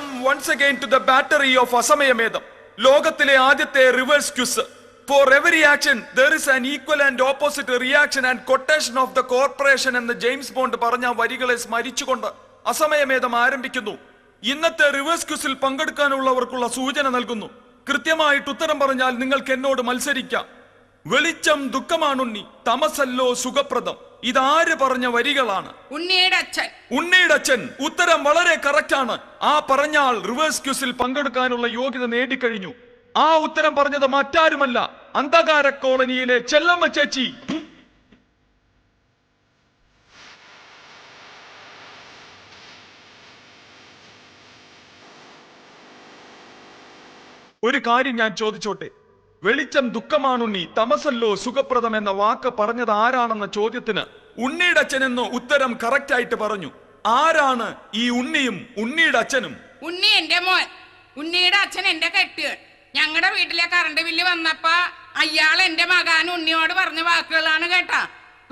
Welcome once again to the battery of അസമയമേധം. ലോകത്തിലെ ആദ്യത്തെ reverse quiz. For every action there is an equal and opposite reaction and quotation of the corporation എന്ന് James bond പറഞ്ഞ വരികളെ സ്മരിച്ചുകൊണ്ട് അസമയമേധം ആരംഭിക്കുന്നു. ഇന്നത്തെ reverse ക്വിസിൽ പങ്കെടുക്കാനുള്ളവർക്കുള്ള സൂചന നൽകുന്നു. കൃത്യമായിട്ട് ഉത്തരം പറഞ്ഞാൽ നിങ്ങൾക്ക് എന്നോട് മത്സരിക്കാം. വെളിച്ചം ദുഃഖമാണുണ്ണി, തമസല്ലോ സുഖപ്രദം. ഇതാര് പറഞ്ഞ വരികളാണ്? ഉണ്ണിയുടെ അച്ഛൻ. ഉത്തരം വളരെ കറക്റ്റ് ആണ്. ആ പറഞ്ഞ ആൾ റിവേഴ്സ് ക്വിസിൽ പങ്കെടുക്കാനുള്ള യോഗ്യത നേടിക്കഴിഞ്ഞു. ആ ഉത്തരം പറഞ്ഞത് മറ്റാരുമല്ല, അന്ധകാര കോളനിയിലെ ചെല്ലമ്മ ചേച്ചി. ഒരു കാര്യം ഞാൻ ചോദിച്ചോട്ടെ, വെളിച്ചം ദുഃഖമാണുണ്ണി, തമസല്ലോ സുഖപ്രദം എന്ന വാക്ക് പറഞ്ഞത് ആരാണെന്ന ചോദ്യത്തിന് ഉണ്ണിയുടെ അച്ഛനെന്ന് ഉത്തരം കറക്റ്റ് ആയിട്ട് പറഞ്ഞു. ആരാണ് ഈ ഉണ്ണിയും ഉണ്ണിയുടെ അച്ഛനും? ഉണ്ണി എന്റെ മോൻ, ഉണ്ണിയുടെ അച്ഛൻ എന്റെ കെട്ടിയൻ. ഞങ്ങളുടെ വീട്ടിലെ കറണ്ട് ബില്ല് വന്നപ്പോ അയാൾ എന്റെ മകാൻ ഉണ്ണിയോട് പറഞ്ഞ വാക്കുകളാണ് കേട്ടാ.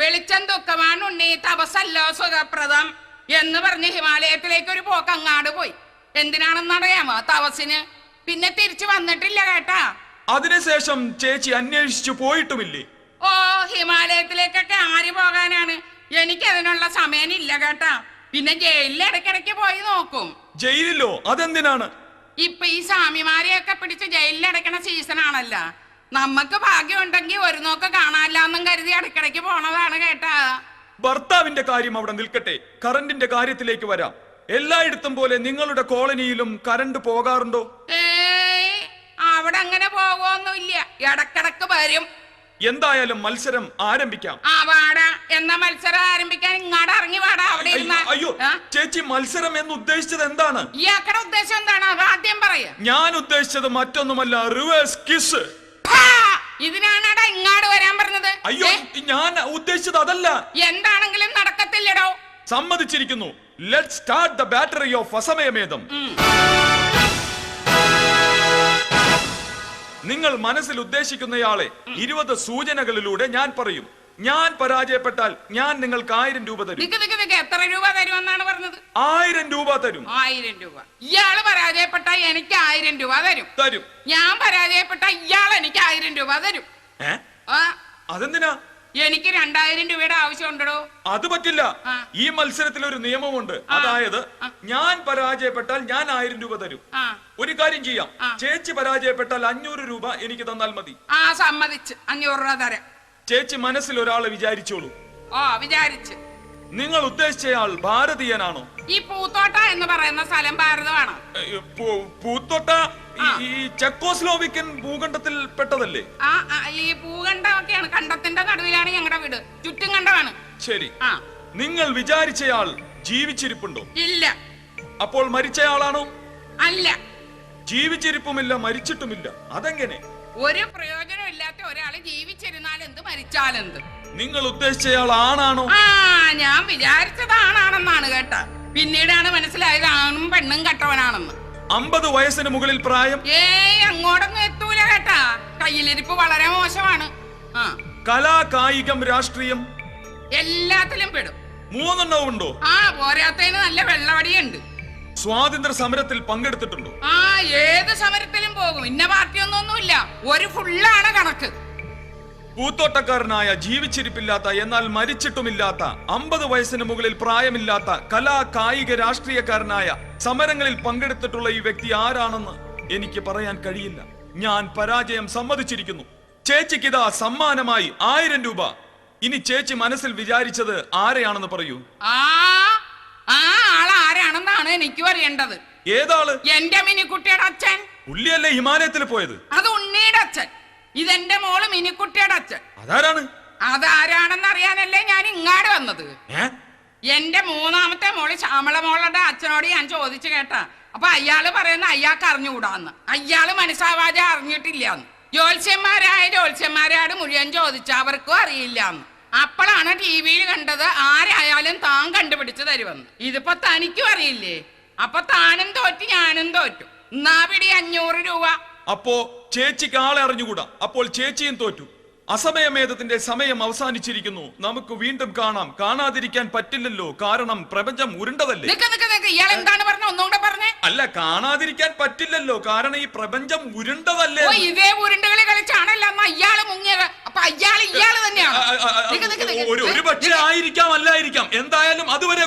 വെളിച്ചം ദുഃഖമാണ് ഉണ്ണി, തപസല്ലോ സുഖപ്രദം എന്ന് പറഞ്ഞ് ഹിമാലയത്തിലേക്ക് ഒരു പോക്ക് അങ്ങാട് പോയി. എന്തിനാണെന്നറിയാമോ? തപസിന്. പിന്നെ തിരിച്ചു വന്നിട്ടില്ല കേട്ടാ. അതിനുശേഷം ചേച്ചി അന്വേഷിച്ചു പോയിട്ടുമില്ലേ? ഓ, ഹിമാലയത്തിലേക്കൊക്കെ ആര് പോകാനാണ്? എനിക്ക് അതിനുള്ള സമയം ഇല്ല കേട്ടാ. പിന്നെ ജയിലിൽ ഇടയ്ക്കിടയ്ക്ക് പോയി നോക്കും. ജയിലിലോ? അതെന്തിനാണ്? ഇപ്പൊ ഈ സ്വാമിമാരെയൊക്കെ പിടിച്ച് ജയിലിൽ അടയ്ക്കണ സീസൺ ആണല്ല. നമുക്ക് ഭാഗ്യം ഉണ്ടെങ്കിൽ ഒരു നോക്ക് കാണാനില്ലാന്നും കരുതി ഇടയ്ക്കിടയ്ക്ക് പോണതാണ് കേട്ടാ. ഭർത്താവിന്റെ കാര്യം അവിടെ നിൽക്കട്ടെ, കറണ്ടിന്റെ കാര്യത്തിലേക്ക് വരാം. എല്ലായിടത്തും പോലെ നിങ്ങളുടെ കോളനിയിലും കറണ്ട് പോകാറുണ്ടോ? അവിടെ അങ്ങനെ പോകൊന്നുമില്ല, ഇടക്കിടക്ക് വരും. എന്തായാലും മത്സരം ആരംഭിക്കാം. ആ വാടാ, എന്നാ മത്സരം ആരംഭിക്കാൻ ഇങ്ങാട് ഇറങ്ങി വാടാ. അവിടെ അയ്യോ ചേച്ചി, മത്സരം എന്ന് ഉദ്ദേശിച്ചത് എന്താണ്? ഇയാക്കടെ ഉദ്ദേശം എന്താണ്? അത് ആദ്യം പറയാ. ഞാൻ ഉദ്ദേശിച്ചത് മറ്റൊന്നുമല്ല, റിവേഴ്സ് കിസ്. ഇതിനാണാടാ ഇങ്ങാട് വരാൻ പറഞ്ഞത്? അയ്യോ, ഞാൻ ഉദ്ദേശിച്ചത് അതല്ല. എന്താണെങ്കിലും നടക്കത്തില്ലടോ. സമ്മതിച്ചിരിക്കുന്നു. Let's start the battery of അസമയമേധം. നിങ്ങൾ മനസ്സിൽ ഉദ്ദേശിക്കുന്നയാളെ 20 സൂചനകളിലൂടെ ഞാൻ പറയും. ഞാൻ പരാജയപ്പെട്ടാൽ ഞാൻ നിങ്ങൾക്ക് 1000 രൂപ തരും. എത്ര രൂപ തരുമെന്നാണ് പറഞ്ഞത്? 1000 രൂപ തരും. 1000 രൂപ. ഇയാള് പരാജയപ്പെട്ടാൽ എനിക്ക് 1000 രൂപ തരും. ഞാൻ പരാജയപ്പെട്ടാൽ ഇയാൾ എനിക്ക് 1000 രൂപ തരും. അതെന്തിനാ? എനിക്ക് 2000 രൂപയുടെ ആവശ്യമുണ്ടോ? അത് പറ്റില്ല. ഈ മത്സരത്തിൽ ഒരു നിയമമുണ്ട്. അതായത് ഞാൻ പരാജയപ്പെട്ടാൽ ഞാൻ 1000 രൂപ തരും. ഒരു കാര്യം ചെയ്യാം, ചേച്ചി പരാജയപ്പെട്ടാൽ 500 രൂപ എനിക്ക് തന്നാൽ മതി. സമ്മതിച്ച് 500 രൂപ തരാം. ചേച്ചി മനസ്സിൽ ഒരാളെ വിചാരിച്ചോളൂ. വിചാരിച്ച്. നിങ്ങൾ ഉദ്ദേശിച്ചയാൾ ഭാരതീയനാണോ? ഈ പൂത്തോട്ട എന്ന് പറയുന്ന സ്ഥലം ഭാരതമാണ്. പൂത്തോട്ട ഈ ചെക്കോസ്ലോവിക്കൻ ഭൂഖണ്ഡത്തിൽ പെട്ടതല്ലേ? ഈ ഭൂഖണ്ഡമൊക്കെയാണ്, കണ്ടത്തിന്റെ നടുവിലാണ് ഞങ്ങളുടെ വീട്. ചുറ്റും കണ്ടമാണ്. ശരി. നിങ്ങൾ വിചാരിച്ചയാൾ ജീവിച്ചിരിപ്പുണ്ടോ? ഇല്ല. അപ്പോൾ മരിച്ചയാളാണോ? അല്ല. ജീവിച്ചിരിപ്പുമില്ല, മരിച്ചിട്ടുമില്ല. അതെങ്ങനെ? ഒരു പ്രയോജനം ഇല്ലാത്ത ഒരാള് ജീവിച്ചിരുന്നാൽ എന്ത്, മരിച്ചാലെന്ത്? നിങ്ങൾ ഉദ്ദേശിച്ചയാൾ ആണാണോ? ഞാൻ വിചാരിച്ചത് ആണാണെന്നാണ് കേട്ടാ. പിന്നീടാണ് മനസ്സിലായത് ആണും പെണ്ണും കെട്ടവനാണെന്ന്. 50 വയസ്സിന് മുകളിൽ പ്രായം? അങ്ങോട്ടൊന്നും എത്തൂല കേട്ടാ. കയ്യിലിരിപ്പ് വളരെ മോശമാണ്. കലാ, കായികം, രാഷ്ട്രീയം എല്ലാത്തിലും പെടും. 3 എണ്ണവും ഉണ്ടോ? പോരാത്തതിന് നല്ല വെള്ളവടിയുണ്ട്. സ്വാതന്ത്ര്യ സമരത്തിൽ പങ്കെടുത്തിട്ടുണ്ടോ? ഏത് സമരത്തിലും പോകും. ഇന്ന പാർട്ടിയൊന്നൊന്നുമില്ല, ഒരു ഫുള്ളാണ് കണക്ക്. പൂത്തോട്ടക്കാരനായ, ജീവിച്ചിരിപ്പില്ലാത്ത എന്നാൽ മരിച്ചിട്ടുമില്ലാത്ത, 50 വയസ്സിന് മുകളിൽ പ്രായമില്ലാത്ത, കലാ, കായിക, രാഷ്ട്രീയക്കാരനായ, സമരങ്ങളിൽ പങ്കെടുത്തിട്ടുള്ള ഈ വ്യക്തി ആരാണെന്ന് എനിക്ക് പറയാൻ കഴിയില്ല. ഞാൻ പരാജയം സമ്മതിച്ചിരിക്കുന്നു. ചേച്ചിക്കിതാ സമ്മാനമായി 1000 രൂപ. ഇനി ചേച്ചി മനസ്സിൽ വിചാരിച്ചത് ആരെയാണെന്ന് പറയൂ. ആരാണെന്നാണ് എനിക്ക് അറിയേണ്ടത്. ഏതാള്? എന്റെ മിനിക്കുട്ടിയുടെ അച്ഛൻ. പുള്ളിയല്ലേ ഹിമാലയത്തിൽ പോയത്? അത് ഉണ്ണിയുടെ അച്ഛൻ. ഇതെന്റെ മോള് മിനിക്കുട്ടിയുടെ അച്ഛൻ. അതാരാണ്? അതാരാണെന്ന് അറിയാനല്ലേ ഞാൻ ഇങ്ങാട് വന്നത്. എന്റെ 3ാമത്തെ മോള് ശ്യാമള മോളുടെ അച്ഛനോട് ഞാൻ ചോദിച്ചു കേട്ടാ. അപ്പൊ അയാള് പറയുന്ന അയാൾക്ക് അറിഞ്ഞുകൂടാന്ന്. അയാള് മനസ്സാവാജ അറിഞ്ഞിട്ടില്ലാന്ന്. ജ്യോത്സ്യന്മാരോട് മുഴുവൻ ചോദിച്ചു, അവർക്കും അറിയില്ലാന്ന്. അപ്പോഴാണ് ടിവിയിൽ കണ്ടത് ആരായാലും താൻ കണ്ടുപിടിച്ചു തരുമെന്ന്. ഇതിപ്പോ തനിക്കും അറിയില്ലേ? അപ്പൊ താനും തോറ്റു, ഞാനും തോറ്റു. എന്നാ പിടി 500 രൂപ. അപ്പോ ചേച്ചിക്ക് ആളെ അറിഞ്ഞുകൂടാ, അപ്പോൾ ചേച്ചിയും തോറ്റു. അസമയമേധത്തിന്റെ സമയം അവസാനിച്ചിരിക്കുന്നു. നമുക്ക് വീണ്ടും കാണാം. കാണാതിരിക്കാൻ പറ്റില്ലല്ലോ, കാരണം പ്രപഞ്ചം ഉരുണ്ടതല്ലേ. ഇയാൾ എന്താണ് പറഞ്ഞ? ഒന്നുകൂടെ പറഞ്ഞേ. അല്ല കാണാതിരിക്കാൻ പറ്റില്ലല്ലോ, കാരണം ഈ പ്രപഞ്ചം ഉരുണ്ടതല്ലേ. ഓ ഇതേ ഉരുണ്ടുകളി കളിച്ചാണല്ലോ അന്ന് അയാള് മുങ്ങിയത്. അപ്പൊ ഇയാള് തന്നെയാണ്. ഒരു പക്ഷേ ആയിരിക്കാം, അല്ലായിരിക്കാം. എന്തായാലും അതുവരെ